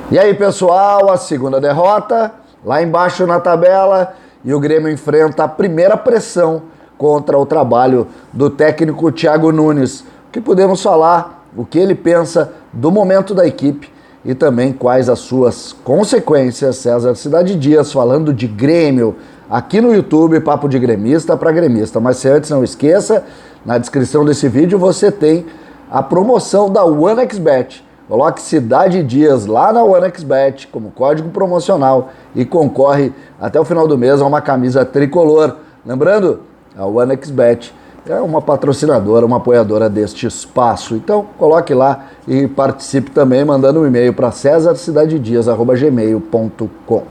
E aí, pessoal, a segunda derrota, lá embaixo na tabela, e o Grêmio enfrenta a primeira pressão contra o trabalho do técnico Thiago Nunes. O que podemos falar, o que ele pensa do momento da equipe e também quais as suas consequências. César Cidade Dias falando de Grêmio aqui no YouTube, Papo de Gremista para Gremista. Mas se antes não esqueça, na descrição desse vídeo você tem a promoção da OneXBet. Coloque Cidade Dias lá na OneXBet como código promocional e concorre até o final do mês a uma camisa tricolor. Lembrando, a OneXBet é uma patrocinadora, uma apoiadora deste espaço. Então, coloque lá e participe também mandando um e-mail para cesarcidadedias@gmail.com.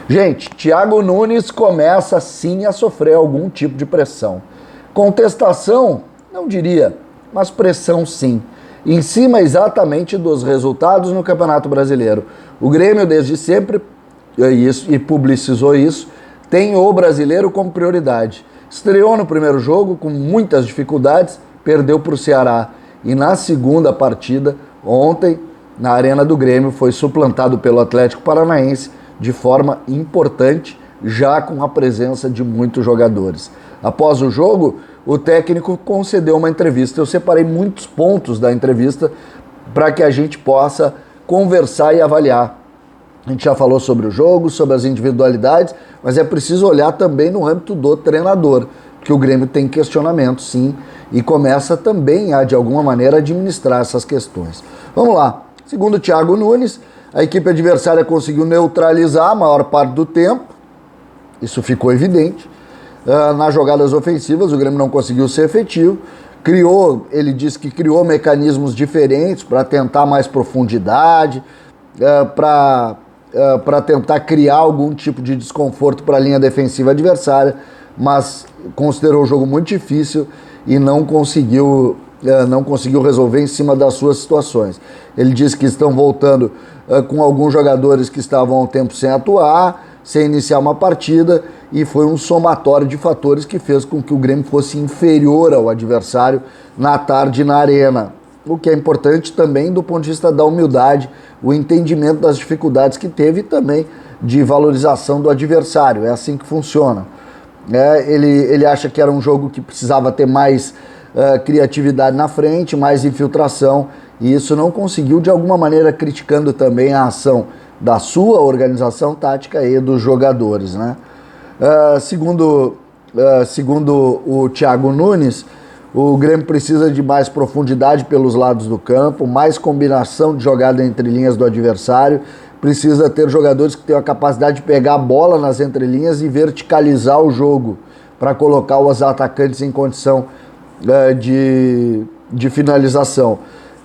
Gente, Thiago Nunes começa sim a sofrer algum tipo de pressão. Contestação, não diria, mas pressão sim. Em cima exatamente dos resultados no Campeonato Brasileiro. O Grêmio desde sempre, e publicizou isso, tem o brasileiro como prioridade. Estreou no primeiro jogo com muitas dificuldades, perdeu para o Ceará. E na segunda partida, ontem, na Arena do Grêmio, foi suplantado pelo Atlético Paranaense de forma importante, já com a presença de muitos jogadores. Após o jogo, o técnico concedeu uma entrevista. Eu separei muitos pontos da entrevista para que a gente possa conversar e avaliar. A gente já falou sobre o jogo, sobre as individualidades, mas é preciso olhar também no âmbito do treinador, porque o Grêmio tem questionamentos, sim, e começa também a, de alguma maneira, administrar essas questões. Vamos lá. Segundo o Thiago Nunes, a equipe adversária conseguiu neutralizar a maior parte do tempo, isso ficou evidente. Nas jogadas ofensivas, o Grêmio não conseguiu ser efetivo. Ele disse que criou mecanismos diferentes para tentar mais profundidade, para tentar criar algum tipo de desconforto para a linha defensiva adversária, mas considerou o jogo muito difícil e não conseguiu resolver em cima das suas situações. Ele disse que estão voltando com alguns jogadores que estavam há um tempo sem atuar, sem iniciar uma partida, e foi um somatório de fatores que fez com que o Grêmio fosse inferior ao adversário na tarde na arena. O que é importante também do ponto de vista da humildade, o entendimento das dificuldades que teve e também de valorização do adversário. É assim que funciona. Ele acha que era um jogo que precisava ter mais criatividade na frente, mais infiltração, e isso não conseguiu, de alguma maneira criticando também a ação da sua organização tática e dos jogadores, né? Segundo o Thiago Nunes, o Grêmio precisa de mais profundidade pelos lados do campo, mais combinação de jogada entre linhas do adversário, precisa ter jogadores que tenham a capacidade de pegar a bola nas entrelinhas e verticalizar o jogo para colocar os atacantes em condição de finalização.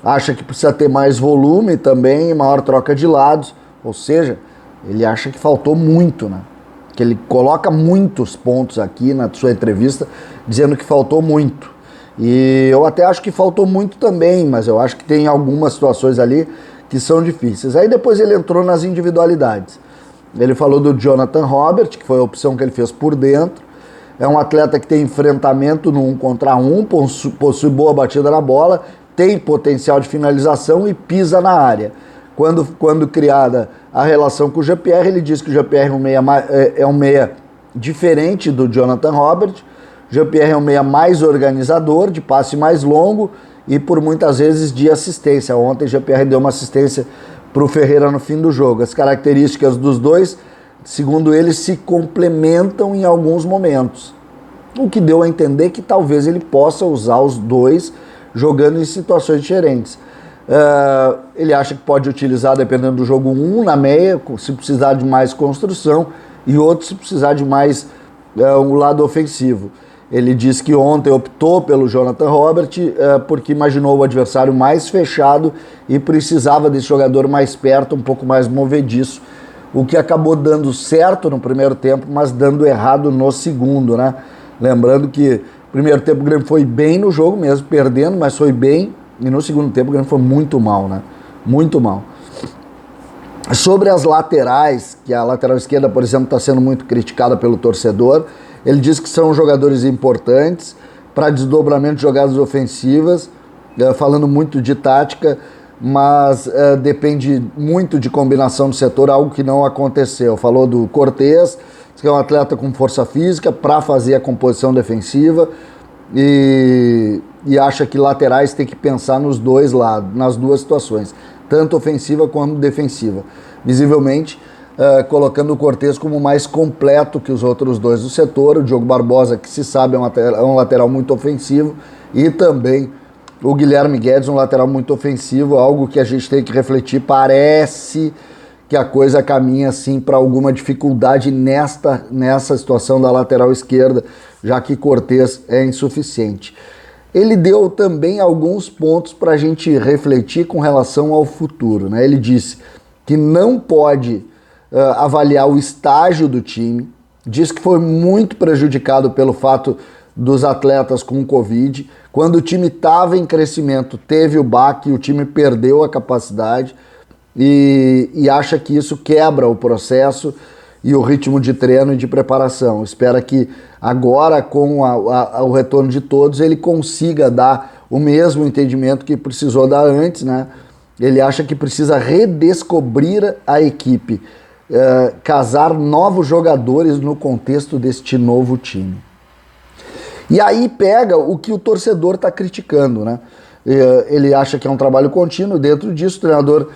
Acha que precisa ter mais volume também, maior troca de lados, ou seja, ele acha que faltou muito, né? Que ele coloca muitos pontos aqui na sua entrevista, dizendo que faltou muito. E eu até acho que faltou muito também, mas eu acho que tem algumas situações ali que são difíceis. Aí depois ele entrou nas individualidades. Ele falou do Jonathan Robert, que foi a opção que ele fez por dentro. É um atleta que tem enfrentamento no 1 contra 1, possui boa batida na bola, tem potencial de finalização e pisa na área. Quando criada a relação com o Jean-Pierre, ele diz que o Jean-Pierre é um meia diferente do Jonathan Robert. O Jean-Pierre é um meia mais organizador, de passe mais longo e por muitas vezes de assistência. Ontem o Jean-Pierre deu uma assistência para o Ferreira no fim do jogo. As características dos dois, segundo ele, se complementam em alguns momentos. O que deu a entender que talvez ele possa usar os dois jogando em situações diferentes. Ele acha que pode utilizar, dependendo do jogo, um na meia, se precisar de mais construção, e outro se precisar de mais um lado ofensivo. Ele disse que ontem optou pelo Jonathan Robert porque imaginou o adversário mais fechado e precisava desse jogador mais perto, um pouco mais movediço, o que acabou dando certo no primeiro tempo, mas dando errado no segundo, né? Lembrando que no primeiro tempo o Grêmio foi bem no jogo mesmo, perdendo, mas foi bem. E no segundo tempo o Grêmio foi muito mal, né? Muito mal. Sobre as laterais, que a lateral esquerda, por exemplo, está sendo muito criticada pelo torcedor, ele diz que são jogadores importantes para desdobramento de jogadas ofensivas, falando muito de tática, mas depende muito de combinação do setor, algo que não aconteceu. Falou do Cortez, que é um atleta com força física para fazer a composição defensiva, e acha que laterais tem que pensar nos dois lados, nas duas situações, tanto ofensiva quanto defensiva. Visivelmente, colocando o Cortez como mais completo que os outros dois do setor. O Diogo Barbosa, que se sabe é um lateral muito ofensivo, e também o Guilherme Guedes, um lateral muito ofensivo, algo que a gente tem que refletir. Parece que a coisa caminha assim para alguma dificuldade nessa situação da lateral esquerda, já que Cortez é insuficiente. Ele deu também alguns pontos para a gente refletir com relação ao futuro, né? Ele disse que não pode avaliar o estágio do time, diz que foi muito prejudicado pelo fato dos atletas com Covid. Quando o time estava em crescimento, teve o baque, o time perdeu a capacidade, e acha que isso quebra o processo e o ritmo de treino e de preparação. Espera que agora, com o retorno de todos, ele consiga dar o mesmo entendimento que precisou dar antes, né? Ele acha que precisa redescobrir a equipe, casar novos jogadores no contexto deste novo time. E aí pega o que o torcedor está criticando, né? Ele acha que é um trabalho contínuo, dentro disso o treinador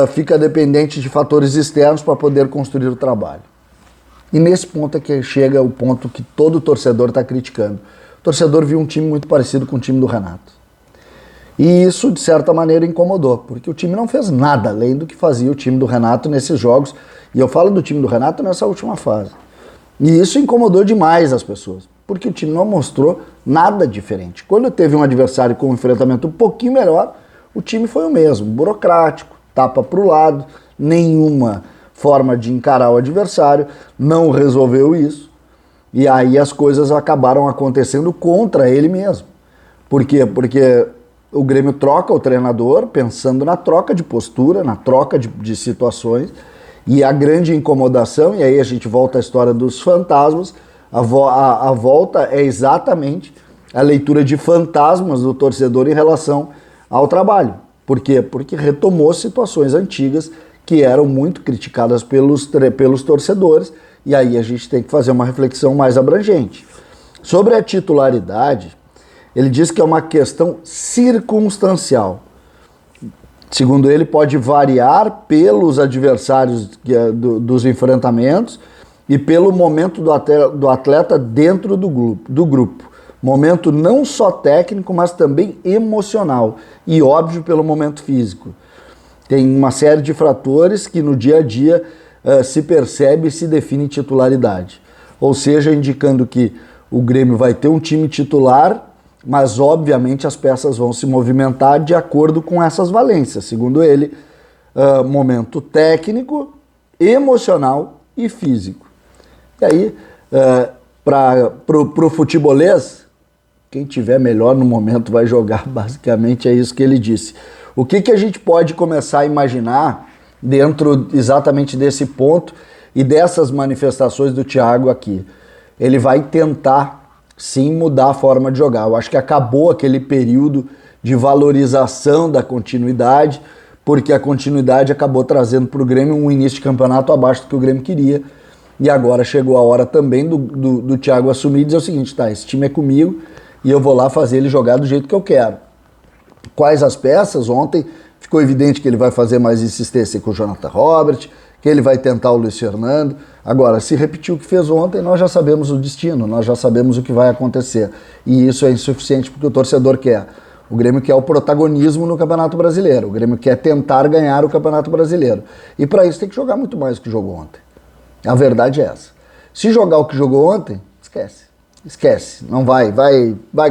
fica dependente de fatores externos para poder construir o trabalho. E nesse ponto é que chega o ponto que todo torcedor está criticando. O torcedor viu um time muito parecido com o time do Renato. E isso, de certa maneira, incomodou, porque o time não fez nada além do que fazia o time do Renato nesses jogos. E eu falo do time do Renato nessa última fase. E isso incomodou demais as pessoas, porque o time não mostrou nada diferente. Quando teve um adversário com um enfrentamento um pouquinho melhor, o time foi o mesmo, burocrático, tapa para o lado, nenhuma forma de encarar o adversário, não resolveu isso, e aí as coisas acabaram acontecendo contra ele mesmo. Por quê? Porque o Grêmio troca o treinador pensando na troca de postura, na troca de situações, e a grande incomodação, e aí a gente volta à história dos fantasmas, a volta é exatamente a leitura de fantasmas do torcedor em relação ao trabalho. Por quê? Porque retomou situações antigas que eram muito criticadas pelos torcedores, e aí a gente tem que fazer uma reflexão mais abrangente. Sobre a titularidade, ele diz que é uma questão circunstancial. Segundo ele, pode variar pelos adversários dos enfrentamentos e pelo momento do atleta dentro do grupo. Momento não só técnico, mas também emocional. E, óbvio, pelo momento físico. Tem uma série de fatores que no dia a dia se percebe e se define titularidade. Ou seja, indicando que o Grêmio vai ter um time titular, mas obviamente as peças vão se movimentar de acordo com essas valências. Segundo ele, momento técnico, emocional e físico. E aí, para o futebolês, quem tiver melhor no momento vai jogar, basicamente é isso que ele disse. O que a gente pode começar a imaginar dentro exatamente desse ponto e dessas manifestações do Thiago aqui? Ele vai tentar, sim, mudar a forma de jogar. Eu acho que acabou aquele período de valorização da continuidade, porque a continuidade acabou trazendo para o Grêmio um início de campeonato abaixo do que o Grêmio queria. E agora chegou a hora também do Thiago assumir e dizer o seguinte: tá, esse time é comigo e eu vou lá fazer ele jogar do jeito que eu quero. Quais as peças? Ontem ficou evidente que ele vai fazer mais insistência com o Jonathan Robert, que ele vai tentar o Luiz Fernando. Agora, se repetir o que fez ontem, nós já sabemos o destino, nós já sabemos o que vai acontecer. E isso é insuficiente porque o torcedor quer. O Grêmio quer o protagonismo no Campeonato Brasileiro. O Grêmio quer tentar ganhar o Campeonato Brasileiro. E para isso tem que jogar muito mais do que jogou ontem. A verdade é essa. Se jogar o que jogou ontem, esquece. Esquece. Não vai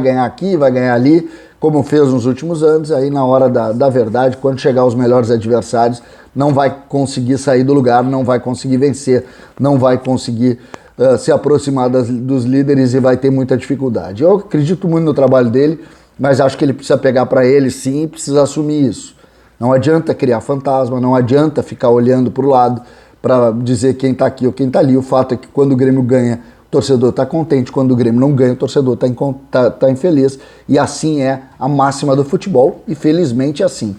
ganhar aqui, vai ganhar ali, como fez nos últimos anos. Aí na hora da verdade, quando chegar os melhores adversários, não vai conseguir sair do lugar, não vai conseguir vencer, não vai conseguir se aproximar dos líderes e vai ter muita dificuldade. Eu acredito muito no trabalho dele, mas acho que ele precisa pegar para ele sim e precisa assumir isso. Não adianta criar fantasma, não adianta ficar olhando para o lado para dizer quem está aqui ou quem está ali. O fato é que quando o Grêmio ganha, o torcedor está contente. Quando o Grêmio não ganha, o torcedor está infeliz. E assim é a máxima do futebol, e felizmente é assim.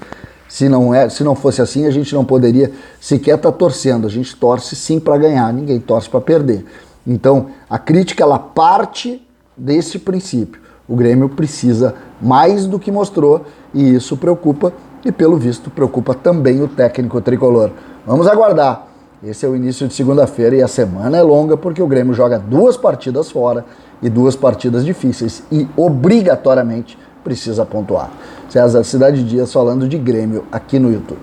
Se não fosse assim, a gente não poderia sequer estar torcendo. A gente torce sim para ganhar, ninguém torce para perder. Então, a crítica ela parte desse princípio. O Grêmio precisa mais do que mostrou e isso preocupa e, pelo visto, preocupa também o técnico tricolor. Vamos aguardar. Esse é o início de segunda-feira e a semana é longa porque o Grêmio joga 2 partidas fora e 2 partidas difíceis e obrigatoriamente precisa pontuar. César Cidade Dias falando de Grêmio aqui no YouTube.